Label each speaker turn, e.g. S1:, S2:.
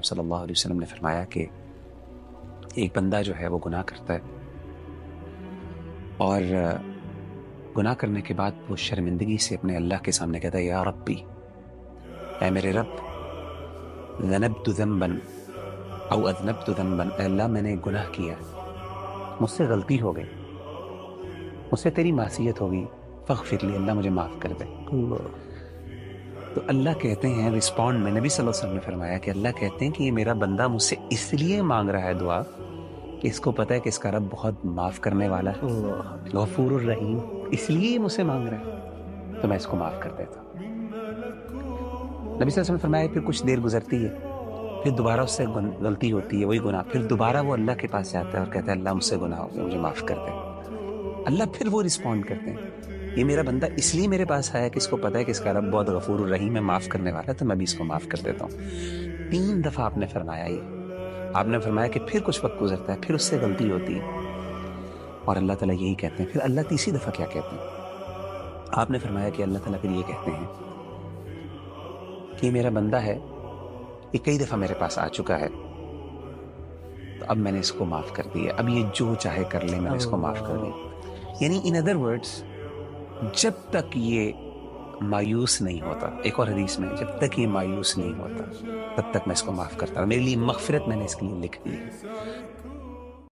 S1: صلی اللہ علیہ وسلم نے فرمایا کہ ایک بندہ جو ہے وہ گناہ کرتا ہے اور گناہ کرنے کے بعد وہ شرمندگی سے اپنے اللہ کے سامنے کہتا ہے یا ربی، اے میرے رب، ذنبت ذنبا او اذنبت ذنبا، اے اللہ میں نے گناہ کیا، مجھ سے غلطی ہو گئی، مجھ سے تیری معصیت ہوگی، فاغفر لی، اللہ مجھے معاف کر دے۔ تو اللہ کہتے ہیں رسپونڈ میں، نبی صلی اللہ علیہ وسلم نے فرمایا کہ اللہ کہتے ہیں کہ یہ میرا بندہ مجھ سے اس لیے مانگ رہا ہے دعا کہ اس کو پتہ ہے کہ اس کا رب بہت معاف کرنے والا ہے، غفور الرحیم، اس لیے یہ مجھ سے مانگ رہا ہے تو میں اس کو معاف کر دیتا ہوں۔ نبی صلی اللہ علیہ وسلم نے فرمایا پھر کچھ دیر گزرتی ہے، پھر دوبارہ اس سے غلطی ہوتی ہے، وہی گناہ، پھر دوبارہ وہ اللہ کے پاس جاتا ہے اور کہتا ہے اللہ مجھ سے گناہ ہو گیا، مجھے معاف کر دے۔ اللہ پھر وہ رسپونڈ کرتے ہیں، یہ میرا بندہ اس لیے میرے پاس آیا کہ اس کو پتہ ہے کہ اس کا رب بہت غفور الرحیم ہے، معاف کرنے والا ہے، تو میں بھی اس کو معاف کر دیتا ہوں۔ 3 دفعہ آپ نے فرمایا یہ، آپ نے فرمایا کہ پھر کچھ وقت گزرتا ہے، پھر اس سے غلطی ہوتی ہے اور اللہ تعالیٰ یہی کہتے ہیں۔ پھر اللہ تیسری دفعہ کیا کہتے ہیں؟ آپ نے فرمایا کہ اللہ تعالیٰ پھر یہ کہتے ہیں کہ میرا بندہ ہے، یہ کئی دفعہ میرے پاس آ چکا ہے، تو اب میں نے اس کو معاف کر دیا، اب یہ جو چاہے کر لے، میں نے اس کو معاف کر دیا۔ یعنی ان ادر ورڈز، جب تک یہ مایوس نہیں ہوتا، ایک اور حدیث میں جب تک یہ مایوس نہیں ہوتا تب تک میں اس کو معاف کرتا ہوں، میرے لیے مغفرت میں نے اس کے لیے لکھ دی ہے۔